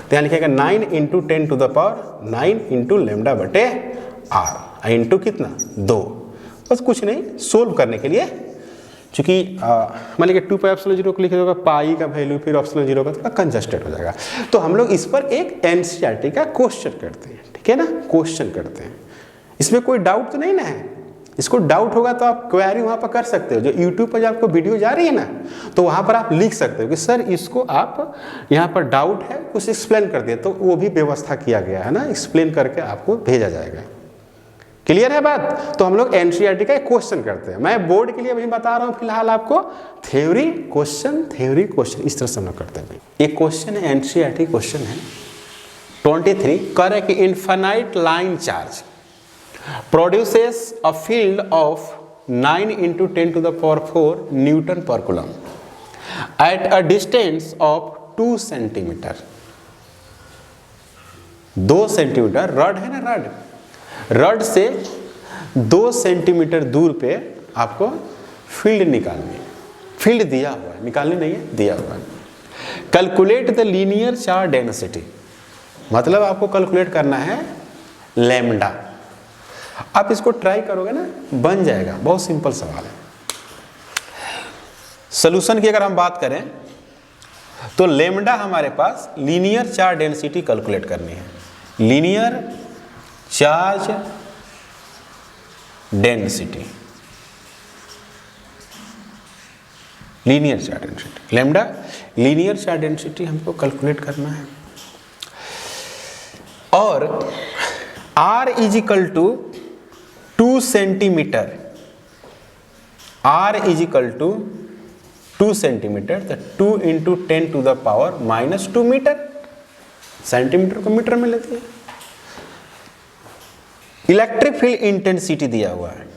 तो यहाँ लिखेगा 9 × 10 to the power 9 into lambda बटे R इंटू कितना 2। बस कुछ नहीं, सोल्व करने के लिए चूंकि मान लीजिए 2 पाई ऑप्सिलन 0 को लिखे होगा पाई का वैल्यू फिर ऑप्सिलन 0 का, तो कंजस्टेड हो जाएगा। तो हम लोग इस पर एक एनसीईआरटी का क्वेश्चन करते हैं, ठीक है ना, क्वेश्चन करते हैं। इसमें कोई डाउट तो नहीं ना है। इसको डाउट होगा तो आप क्वेरी वहाँ पर कर सकते हो, जो यूट्यूब पर जब आपको वीडियो जा रही है ना, तो वहाँ पर आप लिख सकते हो कि सर इसको आप यहाँ पर डाउट है, कुछ एक्सप्लेन कर दिया, तो वो भी व्यवस्था किया गया है ना, एक्सप्लेन करके आपको भेजा जाएगा। क्लियर है बात। तो हम लोग एनसीईआरटी का एक क्वेश्चन करते हैं। मैं बोर्ड के लिए अभी बता रहा हूँ फिलहाल आपको, थ्योरी क्वेश्चन इस तरह से हम लोग करते हैं। एक क्वेश्चन है एनसीईआरटी क्वेश्चन है 23, कह रहा है कि infinite line charge produces a field of 9 × 10 to the power 4 Newton per coulomb at a distance of 2 centimetre. 2 centimetre rod है ना, रड से 2 सेंटीमीटर दूर पे आपको फील्ड निकालनी है। फील्ड दिया हुआ है, निकालनी नहीं है, दिया हुआ है। Calculate the linear charge density, मतलब आपको कैलकुलेट करना है लैम्डा। आप इसको ट्राई करोगे ना, बन जाएगा। बहुत सिंपल सवाल है। सॉल्यूशन की अगर हम बात करें तो लैम्डा हमारे पास लीनियर चार्ज डेंसिटी कैलकुलेट करनी है। Linear charge density, linear charge density lambda, linear charge density हमको कैलकुलेट करना है। और R = 2 सेंटीमीटर, R = 2 सेंटीमीटर, तो 2 × 10 to the power -2 metre. Centimetre को मीटर में लेते हैं। इलेक्ट्रिक फील्ड इंटेंसिटी दिया हुआ है।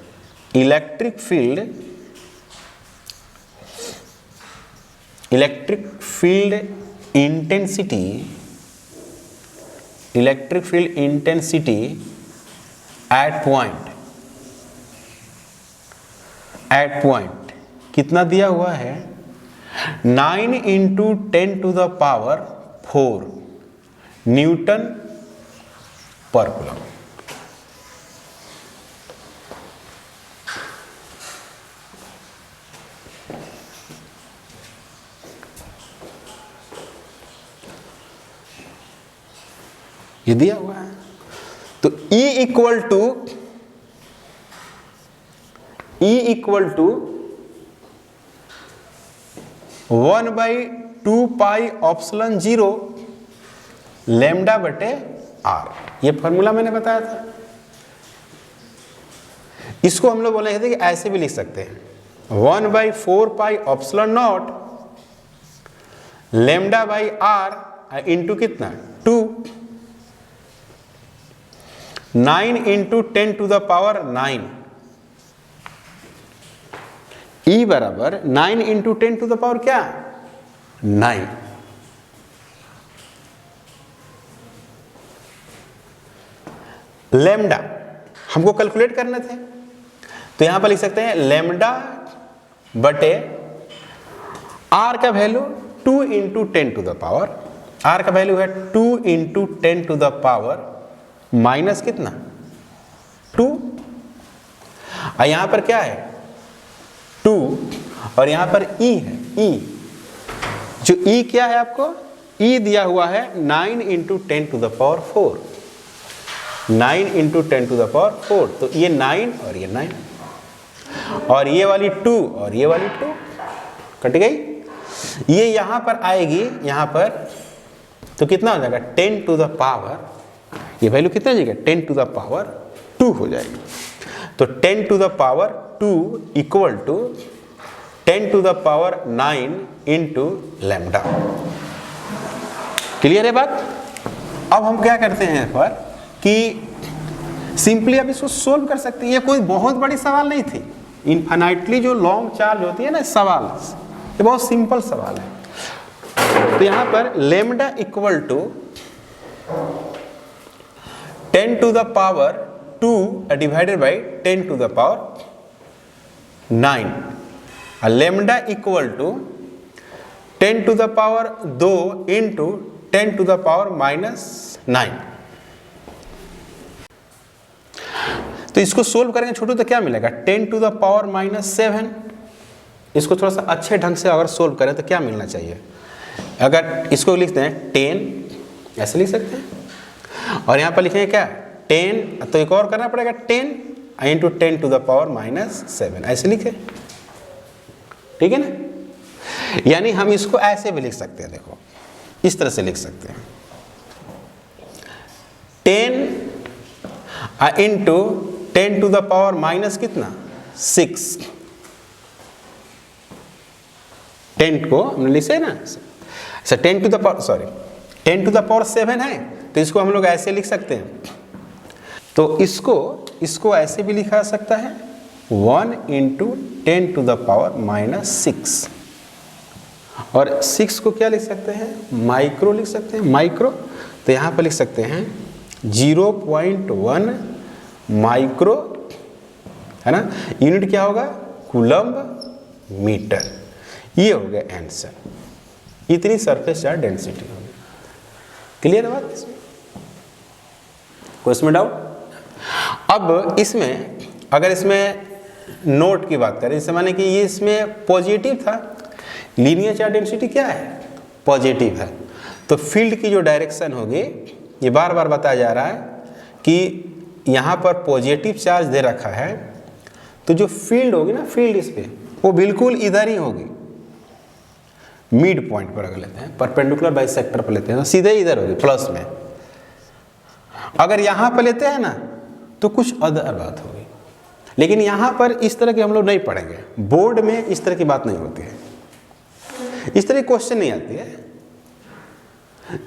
Electric field intensity at point कितना दिया हुआ है 9 × 10 to the power 4 newton per coulomb. ये दिया हुआ है। तो E = 1/2 पाई ऑप्सिलन 0 लैम्डा बटे R। ये फॉर्मूला मैंने बताया था। इसको हम लोग बोले थे कि ऐसे भी लिख सकते हैं 1/4 pi epsilon naught lambda by R into कितना 2, 9 × 10 टू द पावर 9। E बराबर 9 × 10 टू द पावर क्या 9। लैम्डा हमको कैलकुलेट करने थे, तो यहां पर लिख सकते हैं लैम्डा बटे R का value 2 × 10 to the power, R का वैल्यू है 2 × 10 टू द पावर माइनस कितना 2। और यहां पर क्या है 2 और यहां पर E है। E जो E क्या है आपको E दिया हुआ है 9 × 10 to the power 4, 9 × 10 to the power 4। तो ये 9 और ये 9 और ये वाली 2 और ये वाली 2 कट गई। ये यहां पर आएगी, यहां पर तो कितना हो जाएगा 10 टू द पावर, ये वैल्यू कितना हो जाएगा 10 टू द पावर 2 हो जाएगी। तो 10 to the power 2 = 10 10 to the power 9 into lambda. Clear है बात? अब हम क्या करते हैं पर कि सिंपली अब इसको सोल्व कर सकते हैं। ये कोई बहुत बड़ी सवाल नहीं थी। इनफाइनाइटली जो लॉन्ग चार्ज होती है ना सवाल, ये बहुत सिंपल सवाल है। तो यहां पर lambda equal to 10 to the power 2 divided by 10 to the power 9, और lambda equal to 10 to the power 2 into 10 to the power -9। तो इसको सोल्व करेंगे छोटू तो क्या मिलेगा? 10 to the power -7। इसको थोड़ा सा अच्छे ढंग से अगर सोल्व करें तो क्या मिलना चाहिए? अगर इसको लिखते हैं 10, ऐसे लिख सकते हैं, और यहाँ पर लिखेंगे क्या 10, तो एक और करना पड़ेगा 10 इंटू 10 to the power -7, ऐसे लिखे। ठीक है ना? यानी हम इसको ऐसे भी लिख सकते हैं, देखो इस तरह से लिख सकते हैं 10 into 10 to the power minus कितना 6। 10 को हमने लिखे ना, अच्छा 10 to the power 10 to the power 7 है, तो इसको हम लोग ऐसे लिख सकते हैं। तो इसको ऐसे भी लिखा जा सकता है 1 इंटू 10 to the power -6, और 6 को क्या लिख सकते हैं? माइक्रो लिख सकते हैं, माइक्रो। तो यहाँ पर लिख सकते हैं 0.1 माइक्रो, है ना? यूनिट क्या होगा? Coulomb metre. ये हो गया आंसर। इतनी सरफेस चार्ज डेंसिटी होगी। क्लियर है बात? कोई इसमें डाउट? अब इसमें अगर इसमें नोट की बात करें, जैसे माने कि ये इसमें पॉजिटिव था, लीनियर चार्ज डेंसिटी क्या है? पॉजिटिव है, तो फील्ड की जो डायरेक्शन होगी, ये बार बार बताया जा रहा है कि यहाँ पर पॉजिटिव चार्ज दे रखा है, तो जो फील्ड होगी ना, फील्ड इस पे वो बिल्कुल इधर ही होगी। मिड पॉइंट पर अगर लेते हैं, परपेंडिकुलर बाइसेक्टर पर लेते हैं तो सीधे इधर होगी प्लस में। अगर यहाँ पर लेते हैं ना तो कुछ अदर बात होगी, लेकिन यहाँ पर इस तरह के हम लोग नहीं पढ़ेंगे। बोर्ड में इस तरह की बात नहीं होती है, इस तरह की क्वेश्चन नहीं आती है।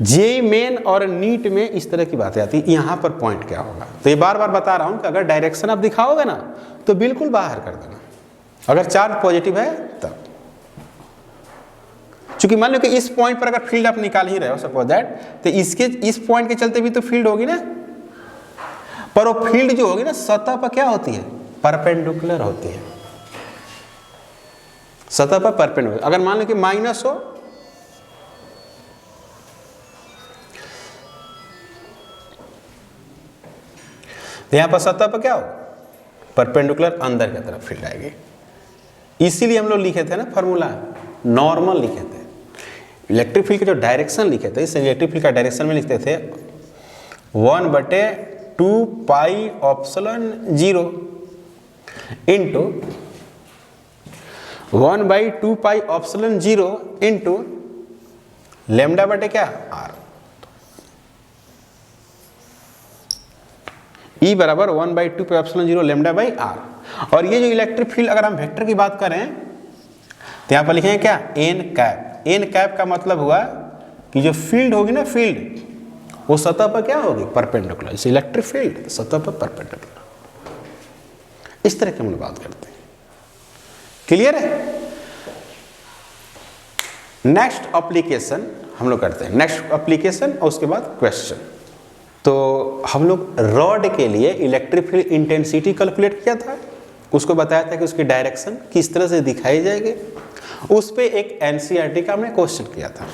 जे मेन और नीट में इस तरह की बातें आती है। यहाँ पर पॉइंट क्या होगा, तो ये बार बार बता रहा हूँ कि अगर डायरेक्शन आप दिखाओगे ना तो बिल्कुल बाहर कर देना, अगर चार्ज पॉजिटिव है तब। चूंकि मान लो कि इस पॉइंट पर अगर फील्ड आप निकाल ही रहे हो, सपोज दैट, तो इसके इस पॉइंट के चलते भी तो फील्ड होगी ना, पर वो फील्ड जो होगी ना सतह पर क्या होती है? परपेंडिकुलर होती है, सतह पर परपेंडिकुलर। अगर मान लो कि माइनस हो, तो यहां पर सतह पर क्या हो? परपेंडिकुलर, अंदर की तरफ फील्ड आएगी। इसीलिए हम लोग लिखे थे ना फॉर्मूला, नॉर्मल लिखे थे। इलेक्ट्रिक फील्ड का जो डायरेक्शन लिखे थे, इस इलेक्ट्रिक फील्ड का डायरेक्शन में लिखते थे 1/2 pi epsilon 0 into 1/2 pi epsilon 0 into lambda बटे क्या? आर। E बराबर 1/2 pi epsilon 0 lambda by R. और ये जो इलेक्ट्रिक फील्ड, अगर हम वेक्टर की बात करें तो यहाँ पर लिखेंगे क्या? N cap. एन कैप का मतलब हुआ कि जो फील्ड होगी ना, फील्ड वो सतह पर क्या होगी? परपेंडिकुलर। इसे इलेक्ट्रिक फील्ड सतह पर परपेंडिकुलर। इस तरह की हम लोग बात करते हैं। क्लियर है? नेक्स्ट एप्लीकेशन हम लोग करते हैं, नेक्स्ट एप्लीकेशन और उसके बाद क्वेश्चन। तो हम लोग रॉड के लिए इलेक्ट्रिक फील्ड इंटेंसिटी कैलकुलेट किया था, उसको बताया था कि उसकी डायरेक्शन किस तरह से दिखाई जाएगी। उस पे एक एनसीईआरटी का हमने क्वेश्चन किया था।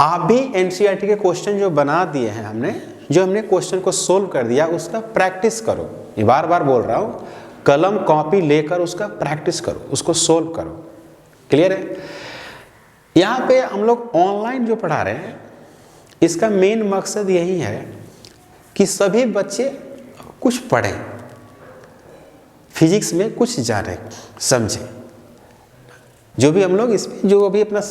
आप भी एनसीईआरटी के क्वेश्चन जो बना दिए हैं हमने, जो हमने क्वेश्चन को सोल्व कर दिया, उसका प्रैक्टिस करो। ये बार बार बोल रहा हूँ, कलम कॉपी लेकर उसका प्रैक्टिस करो, उसको सोल्व करो। क्लियर है? यहाँ पे हम लोग ऑनलाइन जो पढ़ा रहे हैं, इसका मेन मकसद यही है कि सभी बच्चे कुछ पढ़ें, फिजिक्स में कुछ जाने समझें। जो भी हम लोग इसमें जो अभी अपना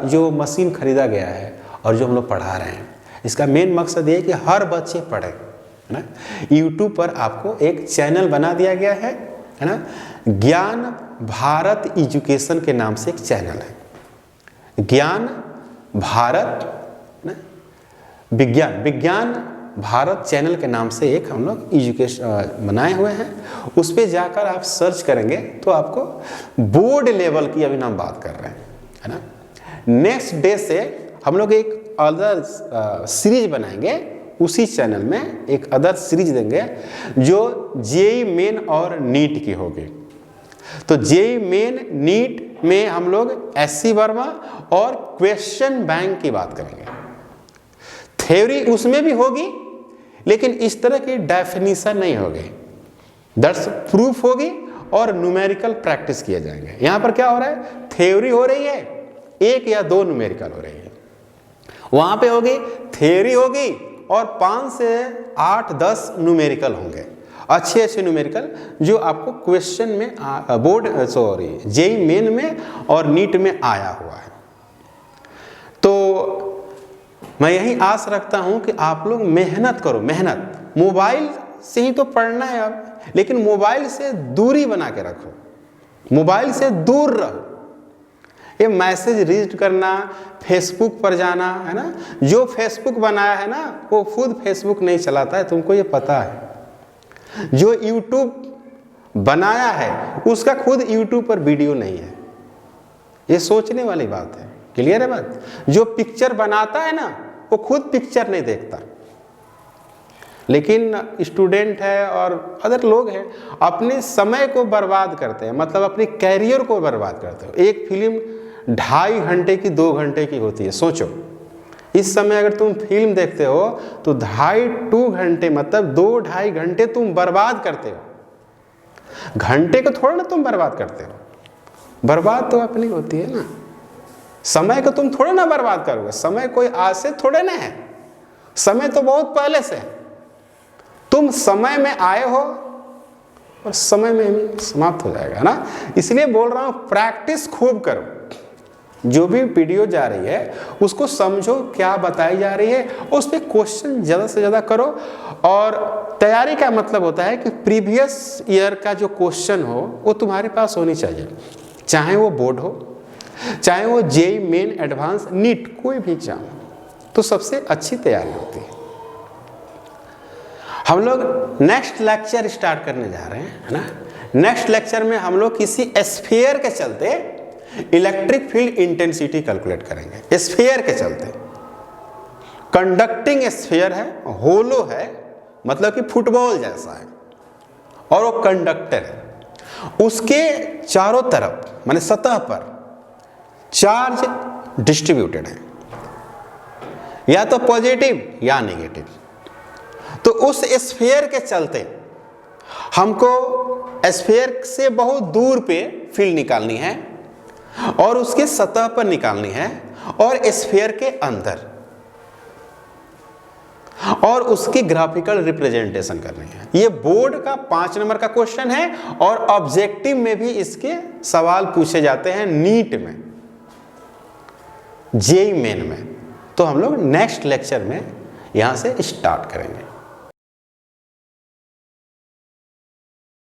जो मशीन खरीदा गया है और जो हम लोग पढ़ा रहे हैं, इसका मेन मकसद ये है कि हर बच्चे पढ़ें, है ना। यूट्यूब पर आपको एक चैनल बना दिया गया है, है ना, ज्ञान भारत एजुकेशन के नाम से एक चैनल है। ज्ञान भारत विज्ञान भारत चैनल के नाम से एक हम लोग एजुकेशन बनाए हुए हैं। उस पर जाकर आप सर्च करेंगे तो आपको बोर्ड लेवल की अभी हम बात कर रहे हैं, है ना। नेक्स्ट डे से हम लोग एक अदर सीरीज बनाएंगे, उसी चैनल में एक अदर सीरीज देंगे जो जेईई मेन और नीट की होगी। तो जेईई मेन नीट में हम लोग एससी वर्मा और क्वेश्चन बैंक की बात करेंगे। थ्योरी उसमें भी होगी लेकिन इस तरह की डेफिनेशन नहीं होगी, दैट्स प्रूफ होगी और न्यूमेरिकल प्रैक्टिस किए जाएंगे। यहां पर क्या हो रहा है, थ्योरी हो रही है, एक या दो न्यूमेरिकल हो रही है। वहां पे होगी थ्योरी होगी और 5 से 8-10 न्यूमेरिकल होंगे, अच्छे अच्छे न्यूमेरिकल जो आपको क्वेश्चन में जेईई मेन में और नीट में आया हुआ है। तो मैं यही आस रखता हूं कि आप लोग मेहनत करो, मेहनत। मोबाइल से ही तो पढ़ना है अब, लेकिन मोबाइल से दूरी बना के रखो, मोबाइल से दूर रहो। ये मैसेज रीड करना, फेसबुक पर जाना, है ना, जो फेसबुक बनाया है ना वो खुद फेसबुक नहीं चलाता है, तुमको ये पता है। जो यूट्यूब बनाया है उसका खुद यूट्यूब पर वीडियो नहीं है, ये सोचने वाली बात है। क्लियर है बात। जो पिक्चर बनाता है ना वो खुद पिक्चर नहीं देखता, लेकिन स्टूडेंट है और अदर लोग हैं अपने समय को बर्बाद करते हैं, मतलब अपने कैरियर को बर्बाद करते हो। एक फिल्म 2.5 घंटे की 2 घंटे की होती है, सोचो इस समय अगर तुम फिल्म देखते हो तो 2 घंटे मतलब 2-2.5 घंटे तुम बर्बाद करते हो। घंटे को थोड़ा ना तुम बर्बाद करते हो, बर्बाद तो अपनी होती है ना। समय को तुम थोड़े ना बर्बाद करोगे, समय कोई आज से थोड़े ना है, समय तो बहुत पहले से है। तुम समय में आए हो और समय में ही समाप्त हो जाएगा ना। इसलिए बोल रहा हूं प्रैक्टिस खूब करो, जो भी वीडियो जा रही है उसको समझो क्या बताई जा रही है, उस पर क्वेश्चन ज़्यादा से ज़्यादा करो। और तैयारी का मतलब होता है कि प्रीवियस ईयर का जो क्वेश्चन हो वो तुम्हारे पास होनी चाहिए, चाहे वो बोर्ड हो, चाहे वो जेईई मेन एडवांस नीट कोई भी एग्जाम हो, तो सबसे अच्छी तैयारी होती है। हम लोग नेक्स्ट लेक्चर स्टार्ट करने जा रहे हैं, है ना। नेक्स्ट लेक्चर में हम लोग किसी स्फीयर के चलते इलेक्ट्रिक फील्ड इंटेंसिटी कैलकुलेट करेंगे। स्फीयर के चलते कंडक्टिंग स्फीयर है, होलो है, मतलब कि फुटबॉल जैसा है और वो कंडक्टर है। उसके चारों तरफ माने सतह पर चार्ज डिस्ट्रीब्यूटेड है, या तो पॉजिटिव या नेगेटिव। तो उस स्फीयर के चलते हमको स्फीयर से बहुत दूर पे फील्ड निकालनी है और उसके सतह पर निकालनी है और स्फीयर के अंदर, और उसकी ग्राफिकल रिप्रेजेंटेशन करनी है। ये बोर्ड का 5 नंबर का क्वेश्चन है और ऑब्जेक्टिव में भी इसके सवाल पूछे जाते हैं, नीट में, जेईई मेन में। तो हम लोग नेक्स्ट लेक्चर में यहां से स्टार्ट करेंगे।